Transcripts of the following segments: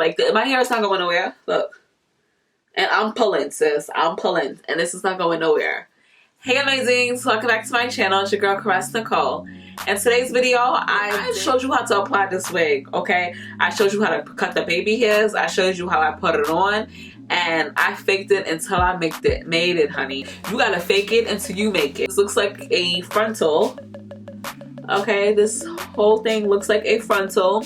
Like, my hair is not going nowhere. Look. And I'm pulling, sis. I'm pulling. And this is not going nowhere. Hey, amazings. Welcome back to my channel. It's your girl, Karess Nicole. In today's video, I showed you how to apply this wig, okay? I showed you how to cut the baby hairs. I showed you how I put it on. And I faked it until I made it, honey. You gotta fake it until you make it. This looks like a frontal. Okay, this whole thing looks like a frontal.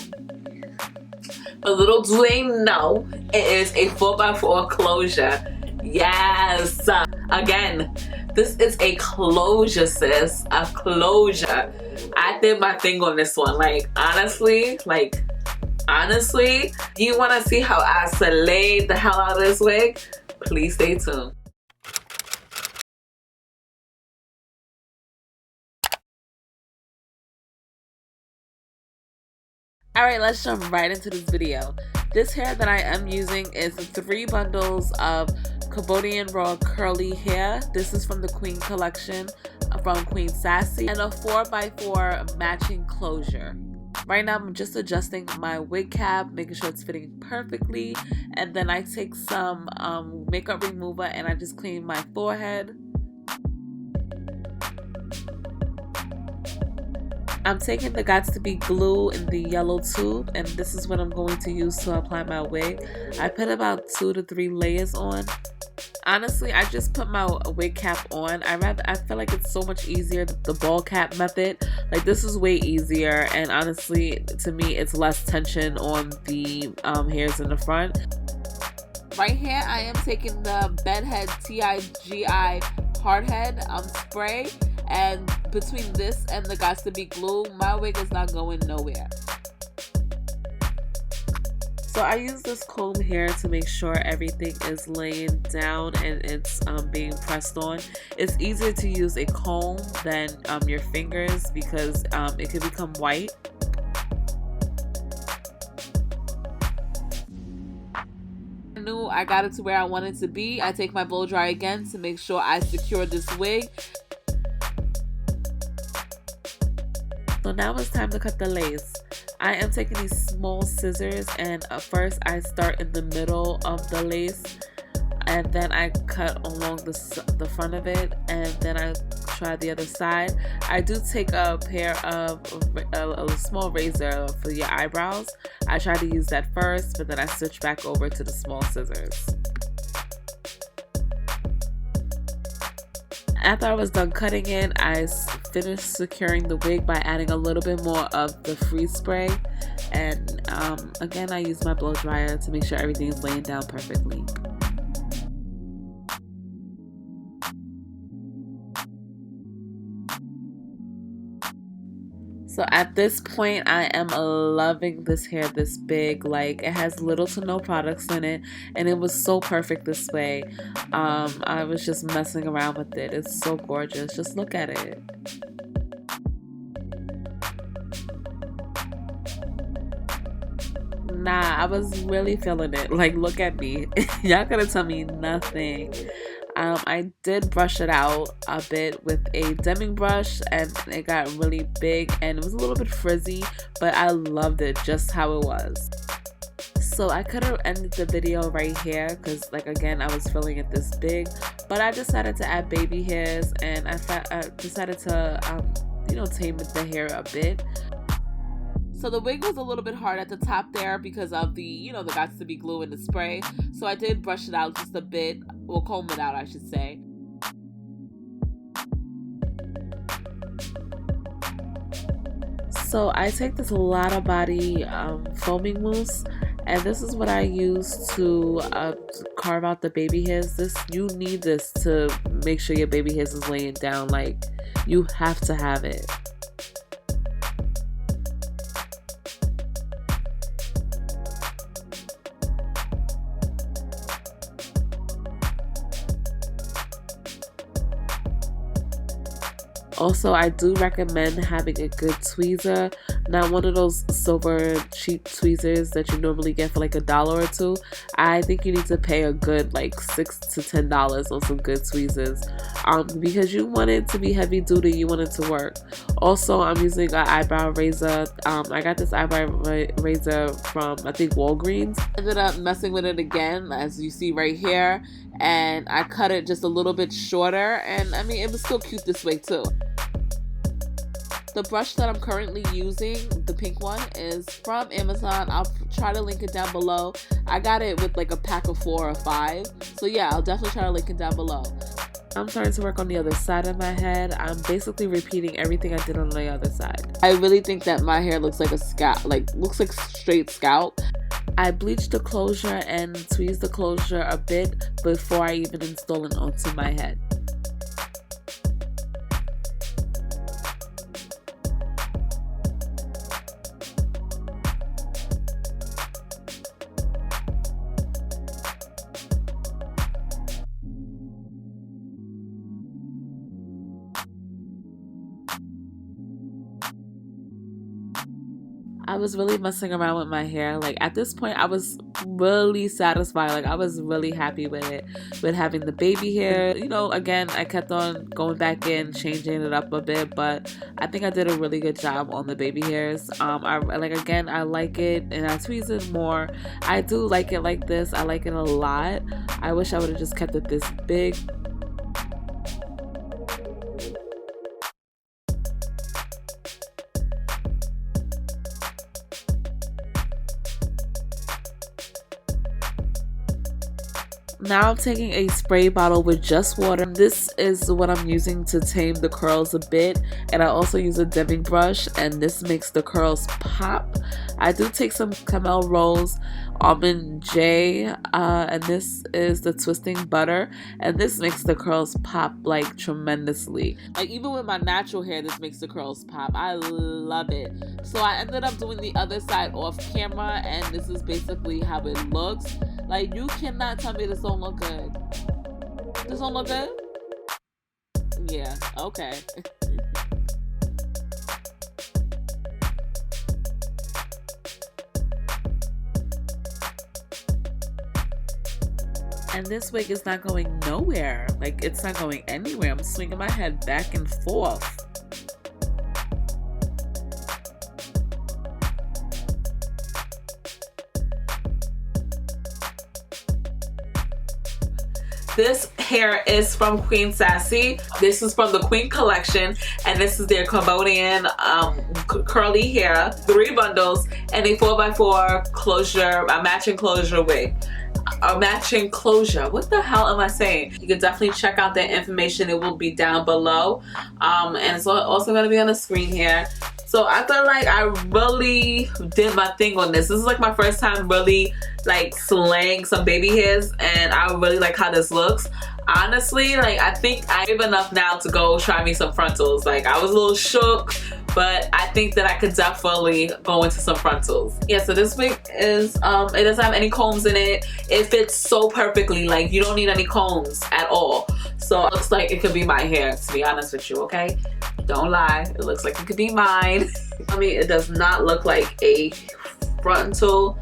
But little do they know, it is a 4x4 closure. Yes. Again, this is a closure, sis. A closure. I did my thing on this one. Honestly, you want to see how I slayed the hell out of this wig? Please stay tuned. Alright, let's jump right into this video. This hair that I am using is 3 bundles of Cambodian raw curly hair. This is from the Queen collection from Queen Sassy, and a 4x4 matching closure. Right now I'm just adjusting my wig cap, making sure it's fitting perfectly, and then I take some makeup remover and I just clean my forehead. I'm taking the Gots to Be glue in the yellow tube, and this is what I'm going to use to apply my wig. I put about 2 to 3 layers on. Honestly, I just put my wig cap on. I feel like it's so much easier, the ball cap method. Like, this is way easier, and honestly, to me, it's less tension on the hairs in the front. Right here, I am taking the Bedhead TIGI Hardhead spray. And between this and the Gots to Be glue, my wig is not going nowhere. So I use this comb here to make sure everything is laying down and it's being pressed on. It's easier to use a comb than your fingers because it can become white. I got it to where I want it to be. I take my blow dry again to make sure I secure this wig. So now it's time to cut the lace. I am taking these small scissors, and first I start in the middle of the lace, and then I cut along the front of it, and then I try the other side. I do take a pair of a small razor for your eyebrows. I try to use that first, but then I switch back over to the small scissors. After I was done cutting it, I finished securing the wig by adding a little bit more of the freeze spray. And again, I use my blow dryer to make sure everything is laying down perfectly. So at this point, I am loving this hair this big. Like, it has little to no products in it, and it was so perfect this way. I was just messing around with it. It's so gorgeous. Just look at it. Nah, I was really feeling it. Like, look at me. Y'all gonna tell me nothing. I did brush it out a bit with a Deming brush, and it got really big and it was a little bit frizzy, but I loved it just how it was. So I could have ended the video right here because, like, again, I was feeling it this big, but I decided to add baby hairs, and I decided to tame the hair a bit. So the wig was a little bit hard at the top there because of the Gots to Be glue in the spray. So I did brush it out just a bit, or comb it out, I should say. So I take this Lotta Body foaming mousse, and this is what I use to carve out the baby hairs. You need this to make sure your baby hairs is laying down. Like, you have to have it. Also, I do recommend having a good tweezer, not one of those silver cheap tweezers that you normally get for like $1 or $2. I think you need to pay a good like $6 to $10 on some good tweezers, because you want it to be heavy duty, you want it to work. Also, I'm using an eyebrow razor. I got this eyebrow razor from, I think, Walgreens. Ended up messing with it again, as you see right here, and I cut it just a little bit shorter, and I mean, it was still cute this way too. The brush that I'm currently using, the pink one, is from Amazon. I'll try to link it down below. I got it with like a pack of 4 or 5. So yeah, I'll definitely try to link it down below. I'm starting to work on the other side of my head. I'm basically repeating everything I did on the other side. I really think that my hair looks like a scalp, looks like straight scalp. I bleached the closure and tweezed the closure a bit before I even install it onto my head. I was really messing around with my hair. Like at this point, I was really satisfied. Like I was really happy with it, with having the baby hair. You know, again, I kept on going back in, changing it up a bit, but I think I did a really good job on the baby hairs. I like it, and I tweezed it more. I do like it like this. I like it a lot. I wish I would have just kept it this big. Now I'm taking a spray bottle with just water. This is what I'm using to tame the curls a bit, and I also use a dimming brush, and this makes the curls pop. I do take some Camel Rose Almond J, and this is the twisting butter, and this makes the curls pop like tremendously. Like even with my natural hair, this makes the curls pop. I love it. So I ended up doing the other side off camera, and this is basically how it looks. Like, you cannot tell me this don't look good. This don't look good? Yeah, okay. And this wig is not going nowhere. Like, it's not going anywhere. I'm swinging my head back and forth. This hair is from Queen Sassy. This is from the Queen collection, and this is their Cambodian curly hair, 3 bundles, and a 4x4 closure, a matching closure wig. A matching closure. What the hell am I saying? You can definitely check out their information. It will be down below, and it's also going to be on the screen here. So I feel like I really did my thing on this. This is like my first time really like slaying some baby hairs, and I really like how this looks. Honestly, like I think I have enough now to go try me some frontals. Like I was a little shook, but I think that I could definitely go into some frontals. Yeah, so this wig is, it doesn't have any combs in it. It fits so perfectly, like you don't need any combs at all. So it looks like it could be my hair, to be honest with you, okay? Don't lie, it looks like it could be mine. I mean, it does not look like a frontal.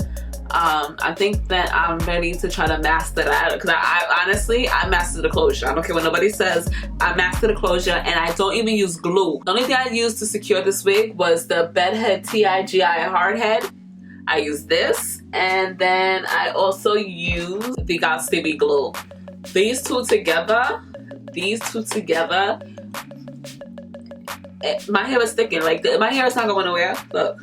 I think that I'm ready to try to master that, because I honestly, I mastered the closure. I don't care what nobody says. I mastered the closure, and I don't even use glue. The only thing I used to secure this wig was the Bedhead TIGI Hardhead. I used this, and then I also used the God Stevie glue. These two together, my hair is sticking. Like my hair is not going nowhere. Look.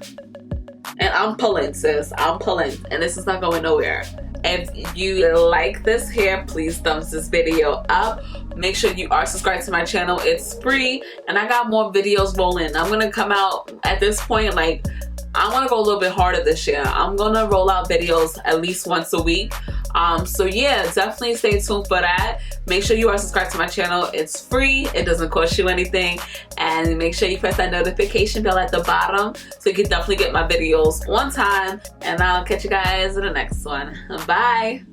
And I'm pulling, sis. I'm pulling. And this is not going nowhere. If you like this hair, please thumbs this video up. Make sure you are subscribed to my channel. It's free. And I got more videos rolling. I'm going to come out at this point, like, I want to go a little bit harder this year. I'm going to roll out videos at least once a week. So yeah, definitely stay tuned for that. Make sure you are subscribed to my channel. It's free. It doesn't cost you anything. And make sure you press that notification bell at the bottom so you can definitely get my videos on time. And I'll catch you guys in the next one. Bye.